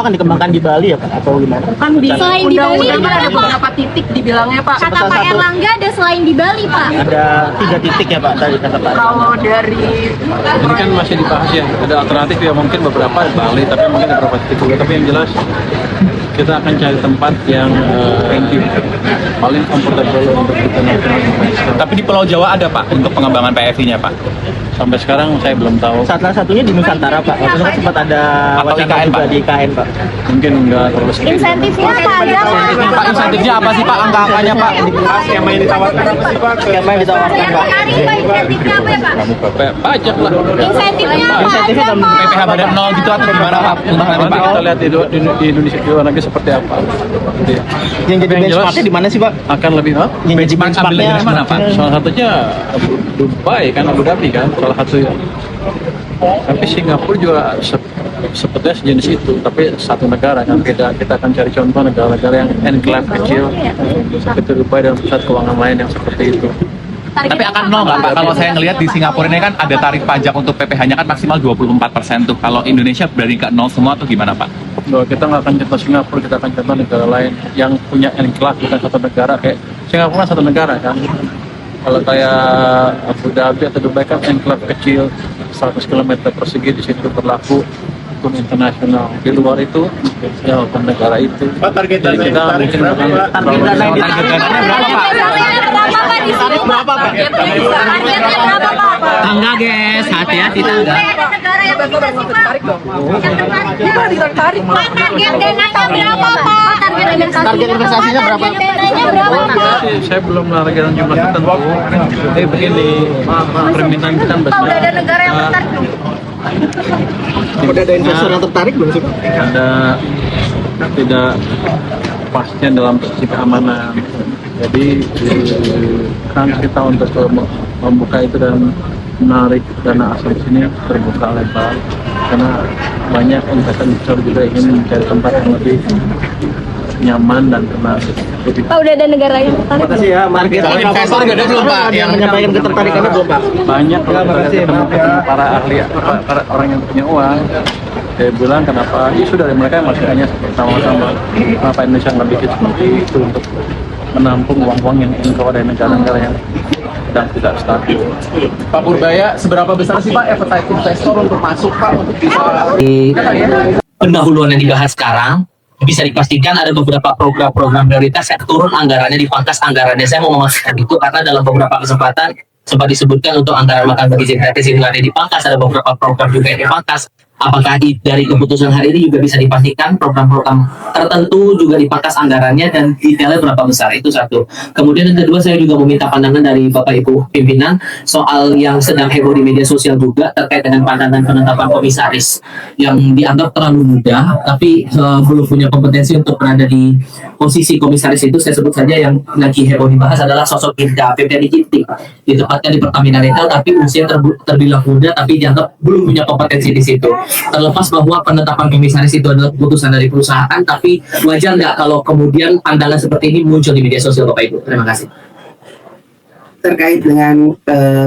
akan dikembangkan di Bali ya Pak atau gimana? Kan di Selain di Bali undang-undang ada ada beberapa titik dibilangnya Pak. Kata Pak Erlangga ada selain di Bali, Pak. Ada 3 titik ya Pak tadi kata Pak. Kalau dari Ini kan masih dibahas ya, ada alternatif ya mungkin beberapa di Bali, tapi mungkin ada beberapa titik juga. Tapi yang jelas kita akan cari tempat yang paling comfortable untuk kita nasional. Tapi di Pulau Jawa ada Pak untuk pengembangan PFI-nya Pak. Sampai sekarang saya belum tahu. Salah satunya di Nusantara Pak. Waktu itu kan sempat ada Atau wacana IKN, juga Pak? di IKN Pak. Mungkin enggak terlalu sedikit. Insentifnya apa aja, Pak? Pak insentifnya apa sih Pak? Angka-angkanya Pak? Skema yang ditawarkan apa sih Pak? Skema yang ditawarkan Pak. Insentifnya apa ya, Pak? Pajak lah. Insentifnya apa Insentifnya aja, dalam Pak? PPh badan nol gitu atau gimana Pak? Gimana Nanti Pak? kita lihat di Indonesia di luar negeri seperti apa. Gitu ya. Yang jadi Yang jelas benchmarknya di mana sih Pak? akan lebih Yang jadi Benchmark ambilnya dari mana Pak? salah satunya Dubai kan, Abu Dhabi kan salah satunya. Tapi Singapura juga sepertinya sejenis itu, tapi satu negara kan. Kita akan cari contoh negara-negara yang enclave kecil seperti Dubai dan pusat keuangan lain yang seperti itu. Tapi akan nol nggak Pak? Kalau saya ngelihat di Singapura ini kan ada tarif pajak untuk PPh-nya kan maksimal 24% tuh. Kalau Indonesia berani ke nol semua tuh gimana Pak? Bahwa kita nggak akan contoh Singapura, kita akan contoh negara lain yang punya enclave, bukan satu negara. Kayak Singapura kan satu negara kan. Kalau kayak Abu Dhabi atau Dubai kan enclave kecil 100 km persegi, di situ berlaku hukum internasional. Di luar itu ya hukum negara itu. Jadi kita mungkin akan Target dana yang Target dananya berapa Pak? Tarif berapa Pak? Targetnya berapa, Pak? Tangga guys, hati-hati tangga. Ada negara yang bisa sih, Pak? Yang tertarik. Pak, target dananya berapa, Pak? Target investasinya berapa? Target dananya berapa, Pak? Saya belum menargetkan jumlah tertentu. Tapi begini, permintaan kita Pak, besar. udah ada negara yang tertarik belum? Udah ada investor yang tertarik belum sih Pak? Ada tidak pastinya dalam sisi keamanan. Jadi kan kita untuk membuka itu dan menarik dana asing sini terbuka lebar karena banyak investor juga ingin mencari tempat yang lebih nyaman dan tenang. Pak, udah ada negara yang tertarik? Terima kasih ya. Market Kalau investor nggak ada belum, Pak? Yang menyampaikan ketertarikannya belum Pak? Banyak kalau kita lihat ketemu para ahli, para orang yang punya uang. Saya bilang kenapa isu dari mereka masih hanya sama-sama kenapa Indonesia nggak bikin seperti itu untuk menampung uang-uang yang keluar dari negara-negara yang sedang tidak stabil. Pak Purbaya, seberapa besar sih Pak appetite investor untuk masuk Pak untuk bisa Pendahuluan yang dibahas sekarang bisa dipastikan ada beberapa program-program prioritas yang turun anggarannya, dipangkas anggarannya. Saya mau memastikan itu karena dalam beberapa kesempatan sempat disebutkan untuk anggaran makan bagi gratis itu ada dipangkas, ada beberapa program juga yang dipangkas. Apakah dari keputusan hari ini juga bisa dipastikan program-program tertentu juga dipangkas anggarannya dan detailnya berapa besar? Itu satu. Kemudian yang kedua, saya juga meminta pandangan dari Bapak Ibu pimpinan soal yang sedang heboh di media sosial juga terkait dengan pandangan penetapan komisaris yang dianggap terlalu muda tapi belum punya kompetensi untuk berada di posisi komisaris itu. Saya sebut saja yang lagi heboh dibahas adalah sosok Irda Febriani Ginting, ditempatkan di Pertamina Retail tapi usia terbilang muda tapi dianggap belum punya kompetensi di situ. Terlepas bahwa penetapan komisaris itu adalah keputusan dari perusahaan, tapi wajar nggak kalau kemudian pandangan seperti ini muncul di media sosial Bapak Ibu? Terima kasih. Terkait dengan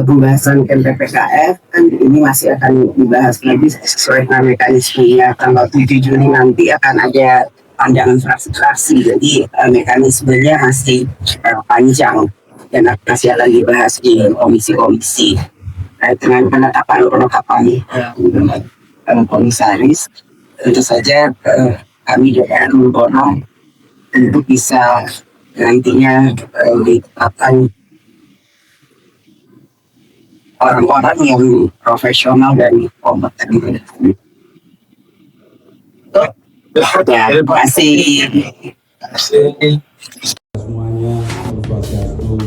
pembahasan KMPPKF kan ini masih akan dibahas lagi sesuai dengan mekanismenya. Tanggal 7 Juni nanti akan ada pandangan fraksi-fraksi, jadi mekanismenya masih panjang dan masih akan dibahas di komisi-komisi. Dengan penetapan komisaris, tentu saja kami juga mendorong untuk bisa nantinya ditetapkan orang-orang yang profesional dan kompeten. Terima kasih. Semuanya, Om Swastiastu,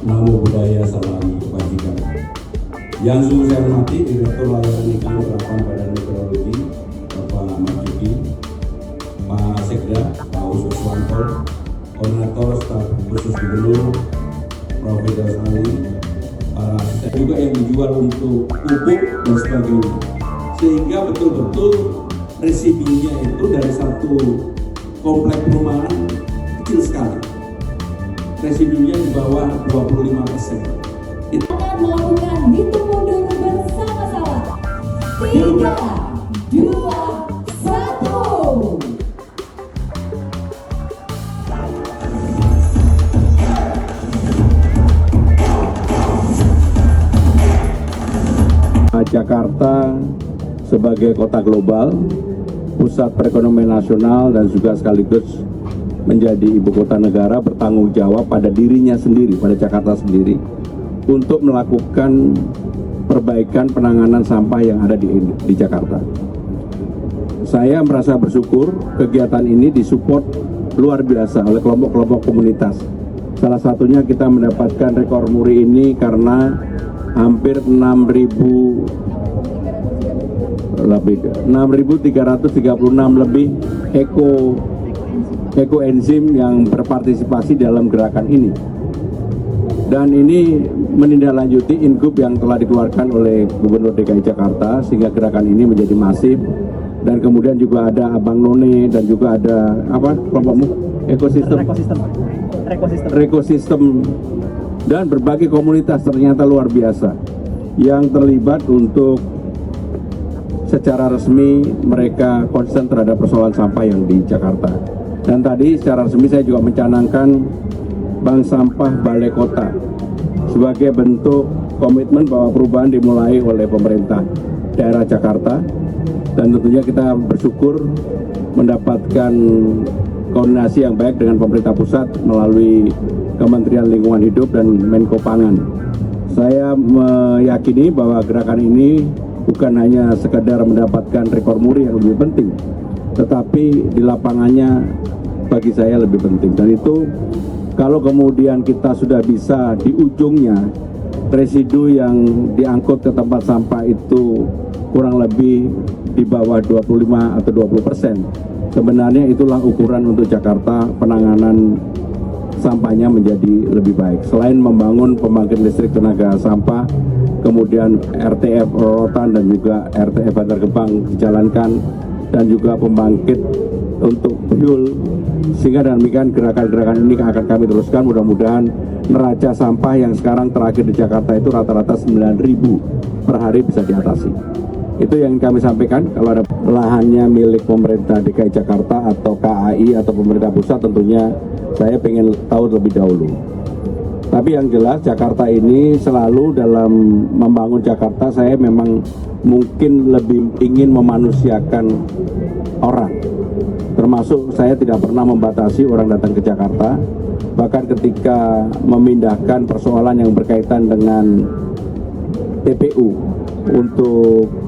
Namo Buddhaya, Salam Kebajikan. Yang sungguh saya hormati Direktur Layanan Ikan Penerapan Badan Meteorologi, Bapak Marjuki, Pak Sekda, Pak Uswanto, Koordinator Staf Khusus Gubernur, Prof. Firdaus Ali, para asisten juga yang dijual untuk pupuk dan sebagainya, sehingga betul-betul residunya itu dari satu komplek perumahan kecil sekali, residunya di bawah 25%. Itu akan melakukan hitung mundur bersama-sama. 3, 2, 1. Jakarta sebagai kota global, pusat perekonomian nasional dan juga sekaligus menjadi ibu kota negara bertanggung jawab pada dirinya sendiri, pada Jakarta sendiri, untuk melakukan perbaikan penanganan sampah yang ada di Jakarta. Saya merasa bersyukur kegiatan ini disupport luar biasa oleh kelompok-kelompok komunitas. Salah satunya kita mendapatkan rekor muri ini karena hampir 6.336 lebih ekoenzim yang berpartisipasi dalam gerakan ini. Dan ini menindaklanjuti Ingup yang telah dikeluarkan oleh Gubernur DKI Jakarta sehingga gerakan ini menjadi masif. Dan kemudian juga ada Abang None dan juga ada apa kelompokmu? Ekosistem dan berbagai komunitas ternyata luar biasa yang terlibat untuk secara resmi mereka konsen terhadap persoalan sampah yang di Jakarta. Dan tadi secara resmi saya juga mencanangkan Bank Sampah Balai Kota sebagai bentuk komitmen bahwa perubahan dimulai oleh pemerintah daerah Jakarta. Dan tentunya kita bersyukur mendapatkan koordinasi yang baik dengan pemerintah pusat melalui Kementerian Lingkungan Hidup dan Menko Pangan. Saya meyakini bahwa gerakan ini bukan hanya sekedar mendapatkan rekor muri yang lebih penting, tetapi di lapangannya bagi saya lebih penting. Dan itu kalau kemudian kita sudah bisa di ujungnya residu yang diangkut ke tempat sampah itu kurang lebih di bawah 25 atau 20%. Sebenarnya itulah ukuran untuk Jakarta penanganan sampahnya menjadi lebih baik. Selain membangun pembangkit listrik tenaga sampah, kemudian RTF Rorotan dan juga RTF Bantar Gebang dijalankan, dan juga pembangkit untuk fuel, sehingga demikian gerakan-gerakan ini akan kami teruskan. Mudah-mudahan neraca sampah yang sekarang terakhir di Jakarta itu rata-rata 9.000 per hari bisa diatasi. Itu yang kami sampaikan. Kalau ada lahannya milik pemerintah DKI Jakarta atau KAI atau pemerintah pusat, tentunya saya pengen tahu lebih dahulu. Tapi yang jelas Jakarta ini selalu dalam membangun Jakarta, saya memang mungkin lebih ingin memanusiakan orang. Termasuk saya tidak pernah membatasi orang datang ke Jakarta. Bahkan ketika memindahkan persoalan yang berkaitan dengan TPU untuk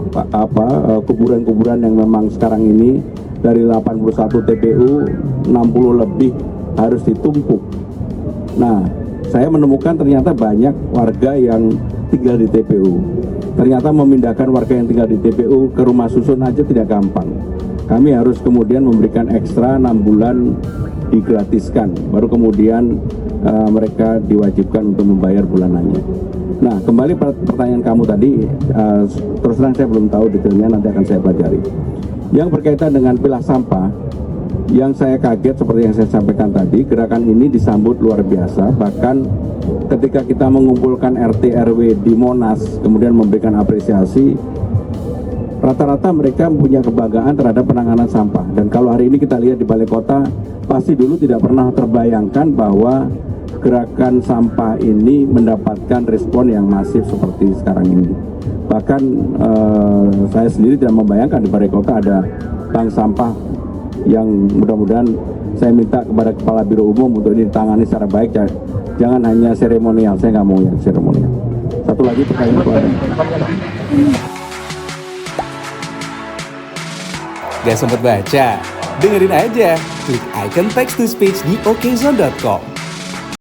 kuburan-kuburan yang memang sekarang ini dari 81 TPU 60 lebih harus ditumpuk. Nah, saya menemukan ternyata banyak warga yang tinggal di TPU. Ternyata memindahkan warga yang tinggal di TPU ke rumah susun aja tidak gampang. Kami harus kemudian memberikan ekstra 6 bulan digratiskan, baru kemudian mereka diwajibkan untuk membayar bulanannya. Nah, kembali pertanyaan kamu tadi, terus terang saya belum tahu detailnya, nanti akan saya pelajari. Yang berkaitan dengan pilah sampah, yang saya kaget seperti yang saya sampaikan tadi, gerakan ini disambut luar biasa. Bahkan ketika kita mengumpulkan RT RW di Monas, kemudian memberikan apresiasi, rata-rata mereka punya kebanggaan terhadap penanganan sampah. Dan kalau hari ini kita lihat di Balai Kota, pasti dulu tidak pernah terbayangkan bahwa gerakan sampah ini mendapatkan respon yang masif seperti sekarang ini. Bahkan saya sendiri tidak membayangkan di Balai Kota ada bank sampah yang mudah-mudahan saya minta kepada Kepala Biro Umum untuk ini ditangani secara baik. Jangan hanya seremonial, saya nggak mau yang seremonial. Satu lagi pertanyaan kepada Gak sempet baca? Dengerin aja, klik icon text to speech di okezone.com.